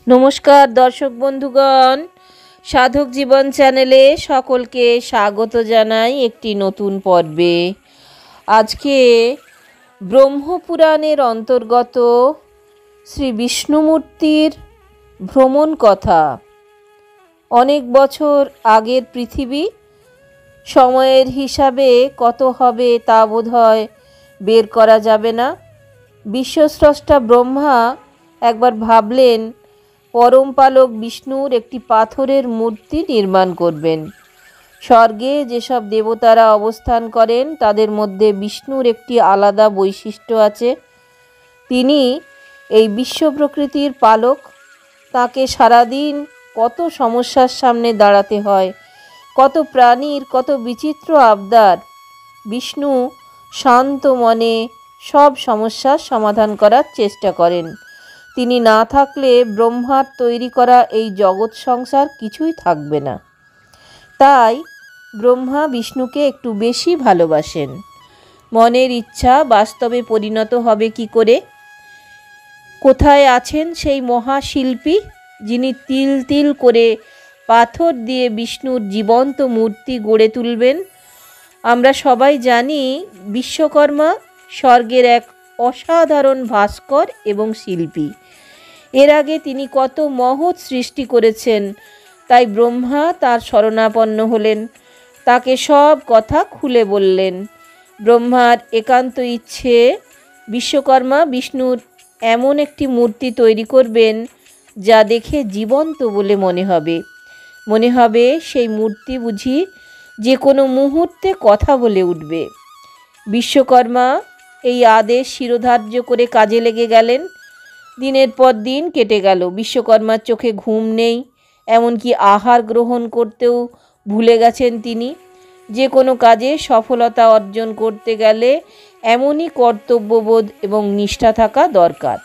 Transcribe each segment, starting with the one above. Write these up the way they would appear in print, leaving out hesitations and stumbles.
নমস্কার দর্শক বন্ধুগণ, সাধক জীবন চ্যানেলে সকলকে স্বাগত জানাই একটি নতুন পর্বে। আজকে ব্রহ্মপুরাণের অন্তর্গত শ্রী বিষ্ণুমূর্তির ভ্রমণ কথা। অনেক বছর আগের পৃথিবী, সময়ের হিসাবে কত হবে তা বোধহয় বের করা যাবে না। বিশ্বস্রষ্টা ব্রহ্মা একবার ভাবলেন পরম পালক বিষ্ণুর একটি পাথরের মূর্তি নির্মাণ করবেন। স্বর্গে যেসব দেবতারা অবস্থান করেন তাদের মধ্যে বিষ্ণুর একটি আলাদা বৈশিষ্ট্য আছে। তিনি এই বিশ্ব প্রকৃতির পালক। তাকে সারাদিন কত সমস্যার সামনে দাঁড়াতে হয়, কত প্রাণীর কত বিচিত্র আবদার। বিষ্ণু শান্ত মনে সব সমস্যার সমাধান করার চেষ্টা করেন। তিনি না থাকলে ব্রহ্মার তৈরি করা এই জগৎ সংসার কিছুই থাকবে না। তাই ব্রহ্মা বিষ্ণুকে একটু বেশি ভালোবাসেন। মনের ইচ্ছা বাস্তবে পরিণত হবে কি করে? কোথায় আছেন সেই মহাশিল্পী যিনি তিল তিল করে পাথর দিয়ে বিষ্ণুর জীবন্ত মূর্তি গড়ে তুলবেন? আমরা সবাই জানি বিশ্বকর্মা স্বর্গের এক অসাধারণ ভাস্কর এবং শিল্পী। এর আগে তিনি কত মহৎ সৃষ্টি করেছেন। তাই ব্রহ্মা তার শরণাপন্ন হলেন, তাকে সব কথা খুলে বললেন। ব্রহ্মার একান্ত ইচ্ছে বিশ্বকর্মা বিষ্ণুর এমন একটি মূর্তি তৈরি করবেন যা দেখে জীবন্ত বলে মনে হবে সেই মূর্তি বুঝি যে কোনো মুহূর্তে কথা বলে উঠবে। বিশ্বকর্মা এই আদেশ শিরোধার্য করে কাজে লেগে গেলেন। দিনের পর দিন কেটে গেল। বিশ্বকর্মার চোখে ঘুম নেই, এমনকি আহার গ্রহণ করতেও ভুলে গেছেন তিনি। যে কোনো কাজে সফলতা অর্জন করতে গেলে এমনই কর্তব্যবোধ এবং নিষ্ঠা থাকা দরকার।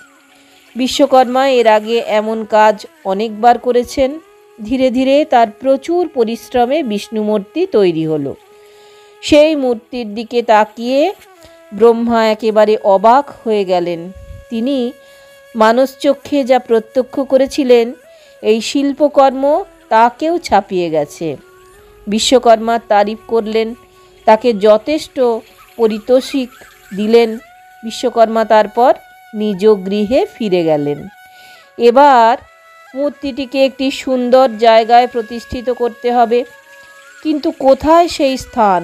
বিশ্বকর্মা এর আগে এমন কাজ অনেকবার করেছেন। ধীরে ধীরে তার প্রচুর পরিশ্রমে বিষ্ণুমূর্তি তৈরি হলো। সেই মূর্তির দিকে তাকিয়ে ব্রহ্মা একেবারে অবাক হয়ে গেলেন। তিনি মানসচক্ষে যা প্রত্যক্ষ করেছিলেন এই শিল্পকর্ম তাকেও ছাপিয়ে গেছে। বিশ্বকর্মার তারিফ করলেন, তাকে যথেষ্ট পারিতোষিক দিলেন। বিশ্বকর্মা তারপর নিজ গৃহে ফিরে গেলেন। এবার মূর্তিটিকে একটি সুন্দর জায়গায় প্রতিষ্ঠিত করতে হবে, কিন্তু কোথায় সেই স্থান?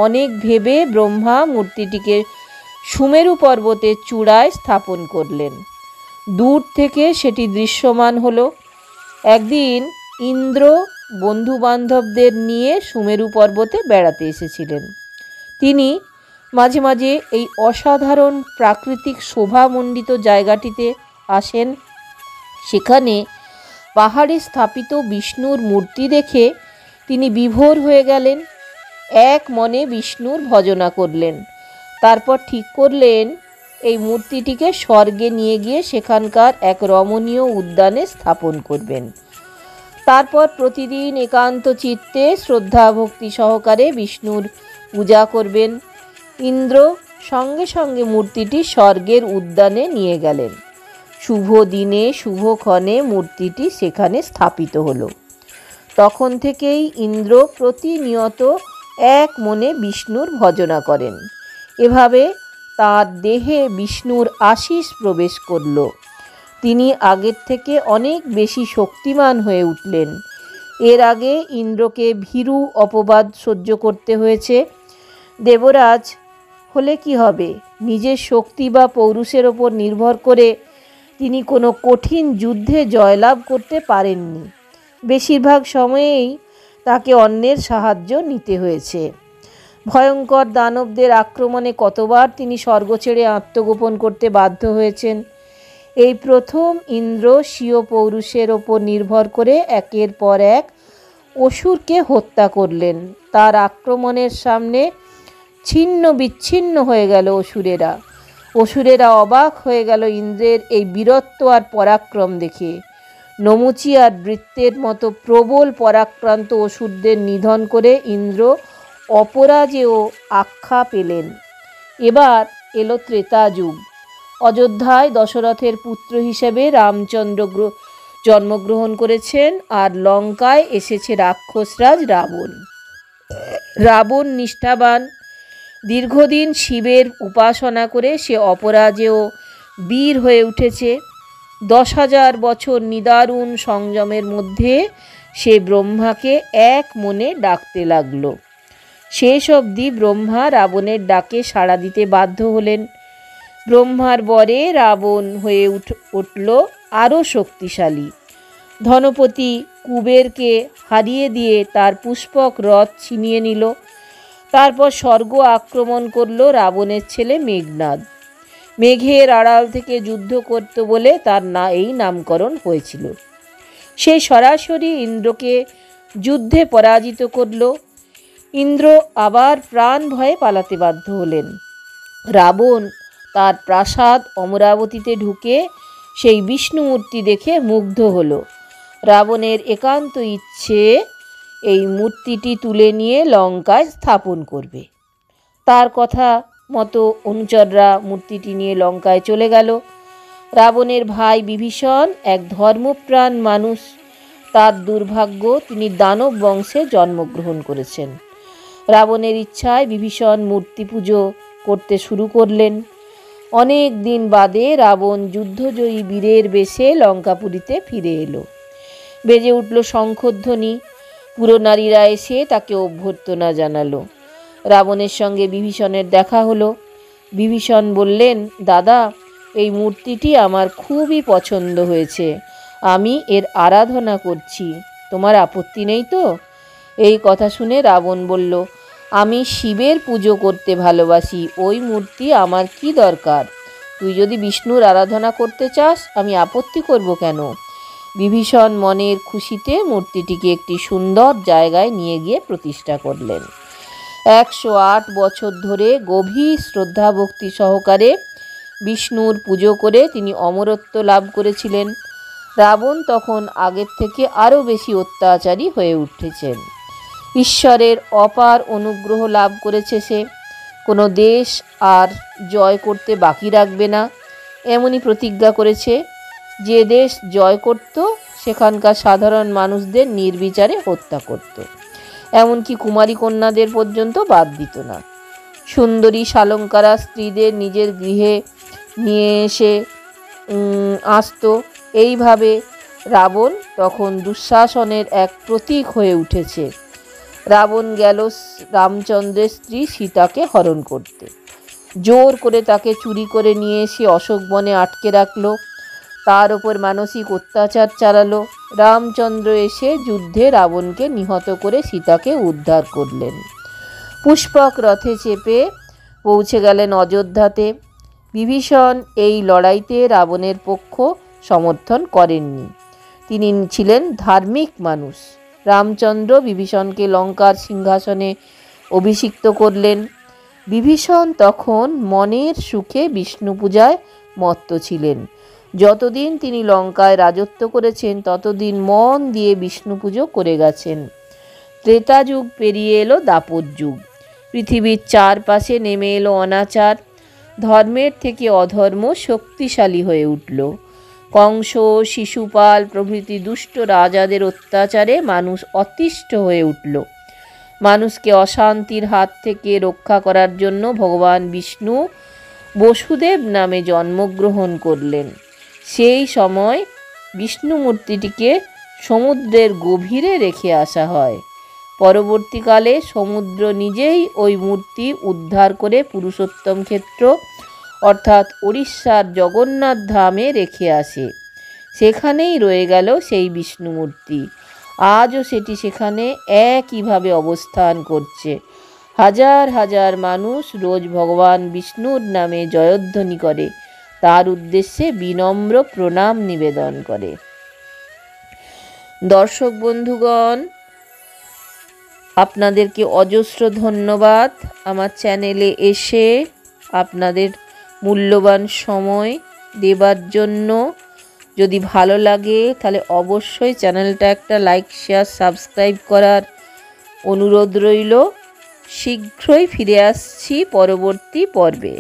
অনেক ভেবে ব্রহ্মা মূর্তিটিকে সুমেরু পর্বতের চূড়ায় স্থাপন করলেন। দূর থেকে সেটি দৃশ্যমান হলো। একদিন ইন্দ্র বন্ধু বান্ধবদের নিয়ে সুমেরু পর্বতে বেড়াতে এসেছিলেন। তিনি মাঝে মাঝে এই অসাধারণ প্রাকৃতিক শোভামণ্ডিত জায়গাটিতে আসেন। সেখানে পাহাড়ে স্থাপিত বিষ্ণুর মূর্তি দেখে তিনি বিভোর হয়ে গেলেন। এক মনে বিষ্ণুর ভজনা করলেন। তারপর ঠিক করলেন এই মূর্তিটিকে স্বর্গে নিয়ে গিয়ে সেখানকার এক রমণীয় উদ্যানে স্থাপন করবেন। তারপর প্রতিদিন একান্ত চিত্তে শ্রদ্ধা ভক্তি সহকারে বিষ্ণুর পূজা করবেন। ইন্দ্র সঙ্গে সঙ্গে মূর্তিটি স্বর্গের উদ্যানে নিয়ে গেলেন। শুভ দিনে শুভক্ষণে মূর্তিটি সেখানে স্থাপিত হলো। তখন থেকেই ইন্দ্র প্রতিনিয়ত এক মনে বিষ্ণুর ভজনা করেন। এভাবে তার দেহে বিষ্ণুর আশীষ প্রবেশ করল। তিনি আগের থেকে অনেক বেশি শক্তিমান হয়ে উঠলেন। এর আগে ইন্দ্রকে ভীরু অপবাদ সহ্য করতে হয়েছে। দেবরাজ হলে কি হবে? নিজের শক্তি বা পৌরুষের ওপর নির্ভর করে তিনি কোনো কঠিন যুদ্ধে জয়লাভ করতে পারেননি। বেশিরভাগ সময়েই তাকে অন্যের সাহায্য নিতে হয়েছে। ভয়ঙ্কর দানবদের আক্রমণে কতবার তিনি স্বর্গ ছেড়ে আত্মগোপন করতে বাধ্য হয়েছেন। এই প্রথম ইন্দ্র স্বীয় পৌরুষের ওপর নির্ভর করে একের পর এক অসুরকে হত্যা করলেন। তার আক্রমণের সামনে ছিন্ন বিচ্ছিন্ন হয়ে গেল অসুরেরা অবাক হয়ে গেল ইন্দ্রের এই বীরত্ব আর পরাক্রম দেখে। নমুচি আর বৃত্তের মতো প্রবল পরাক্রান্ত অসুরদের নিধন করে ইন্দ্র অপরাজেয় আখ্যা পেলেন। এবার এলো ত্রেতা যুগ। অযোধ্যায় দশরথের পুত্র হিসেবে রামচন্দ্র জন্মগ্রহণ করেছেন, আর লঙ্কায় এসেছে রাক্ষসরাজ রাবণ। রাবণ নিষ্ঠাবান, দীর্ঘদিন শিবের উপাসনা করে সে অপরাজেয় বীর হয়ে উঠেছে। 10,000 বছর নিদারুণ সংযমের মধ্যে সে ব্রহ্মাকে এক মনে ডাকতে লাগল। শেষ অবধি ব্রহ্মা রাবণের ডাকে সাড়া দিতে বাধ্য হলেন। ব্রহ্মার বরে রাবণ হয়ে উঠল আরও শক্তিশালী। ধনপতি কুবেরকে হারিয়ে দিয়ে তার পুষ্পক রথ ছিনিয়ে নিল। তারপর স্বর্গ আক্রমণ করল রাবণের ছেলে মেঘনাদ। মেঘের আড়াল থেকে যুদ্ধ করত বলে তার এই নামকরণ হয়েছিল। সে সরাসরি ইন্দ্রকে যুদ্ধে পরাজিত করল। ইন্দ্র আবার প্রাণ ভয়ে পালাতে বাধ্য হলেন। রাবণ তার প্রাসাদ অমরাবতীতে ঢুকে সেই বিষ্ণুমূর্তি দেখে মুগ্ধ হল। রাবণের একান্ত ইচ্ছে এই মূর্তিটি তুলে নিয়ে লঙ্কায় স্থাপন করবে। তার কথা মতো অনুচররা মূর্তিটি নিয়ে লঙ্কায় চলে গেল। রাবণের ভাই বিভীষণ এক ধর্মপ্রাণ মানুষ। তার দুর্ভাগ্য, তিনি দানব বংশে জন্মগ্রহণ করেছেন। রাবণের ইচ্ছায় বিভীষণ মূর্তি পুজো করতে শুরু করলেন। অনেক দিন বাদে রাবণ যুদ্ধজয়ী বীরের বেশে লঙ্কাপুরীতে ফিরে এলো। বেজে উঠল শঙ্খধ্বনি। পুরনারীরা এসে তাকে অভ্যর্থনা জানালো। রাবণের সঙ্গে বিভীষণের দেখা হলো। বিভীষণ বললেন, দাদা, এই মূর্তিটি আমার খুবই পছন্দ হয়েছে। আমি এর আরাধনা করছি, তোমার আপত্তি নেই তো? এই কথা শুনে রাবণ বলল, আমি শিবের পুজো করতে ভালোবাসি, ওই মূর্তি আমার কি দরকার? তুই যদি বিষ্ণুর আরাধনা করতে চাস, আমি আপত্তি করব কেন? বিভীষণ মনের খুশিতে মূর্তিটিকে একটি সুন্দর জায়গায় নিয়ে গিয়ে প্রতিষ্ঠা করলেন। 108 বছর ধরে গভীর শ্রদ্ধা ভক্তি সহকারে বিষ্ণুর পুজো করে তিনি অমরত্ব লাভ করেছিলেন। রাবণ তখন আগের থেকে আরও বেশি অত্যাচারী হয়ে উঠেছেন। ঈশ্বরের অপার অনুগ্রহ লাভ করেছে সে। কোনো দেশ আর জয় করতে বাকি রাখবে না, এমনই প্রতিজ্ঞা করেছে। যে দেশ জয় করত সেখানকার সাধারণ মানুষদের নির্বিচারে হত্যা করত, এমনকি কুমারী কন্যাদের পর্যন্ত বাদ দিত না। সুন্দরী শালঙ্কারা স্ত্রীদের নিজের গৃহে নিয়ে এসে আসত। এইভাবে রাবণ তখন দুঃশাসনের এক প্রতীক হয়ে উঠেছে। রাবণ গেল রামচন্দ্রের স্ত্রী সীতাকে হরণ করতে। জোর করে তাকে চুরি করে নিয়ে এসে অশোক বনে আটকে রাখল। তার ওপর মানসিক অত্যাচার চালালো। রামচন্দ্র এসে যুদ্ধে রাবণকে নিহত করে সীতাকে উদ্ধার করলেন। পুষ্পক রথে চেপে পৌঁছে গেলেন অযোধ্যাতে। বিভীষণ এই লড়াইতে রাবণের পক্ষ সমর্থন করেননি। তিনি ছিলেন ধার্মিক মানুষ। রামচন্দ্র বিভীষণকে লঙ্কার সিংহাসনে অভিষিক্ত করলেন। বিভীষণ তখন মনের সুখে বিষ্ণু পূজায় মত্ত ছিলেন। যতদিন তিনি লঙ্কায় রাজত্ব করেছেন ততদিন মন দিয়ে বিষ্ণু পুজো করে গেছেন। ত্রেতা যুগ পেরিয়ে এলো দাপর যুগ। পৃথিবীর চারপাশে নেমে এলো অনাচার। ধর্মের থেকে অধর্ম শক্তিশালী হয়ে উঠল। কংস, শিশুপাল প্রভৃতি দুষ্ট রাজাদের অত্যাচারে মানুষ অতিষ্ঠ হয়ে উঠল। মানুষকে অশান্তির হাত থেকে রক্ষা করার জন্য ভগবান বিষ্ণু বসুদেব নামে জন্মগ্রহণ করলেন। সেই সময় বিষ্ণু মূর্তিটিকে সমুদ্রের গভীরে রেখে আসা হয়। পরবর্তীকালে সমুদ্র নিজেই ওই মূর্তি উদ্ধার করে পুরুষোত্তম ক্ষেত্র অর্থাৎ উড়িষ্যার জগন্নাথ ধামে রেখে আসে। সেখানেই রয়ে গেল সেই বিষ্ণু মূর্তি। আজও সেটি সেখানে একইভাবে অবস্থান করছে। হাজার হাজার মানুষ রোজ ভগবান বিষ্ণুর নামে জয়ধ্বনি করে, তার উদ্দেশ্যে বিনম্র প্রণাম নিবেদন করে। দর্শক বন্ধুগণ, আপনাদেরকে অজস্র ধন্যবাদ আমার চ্যানেলে এসে আপনাদের মূল্যবান সময় দেবার জন্য। যদি ভালো লাগে তাহলে অবশ্যই চ্যানেলটা একটা লাইক, শেয়ার, সাবস্ক্রাইব করার অনুরোধ রইল। শীঘ্রই ফিরে আসছি পরবর্তী পর্বে।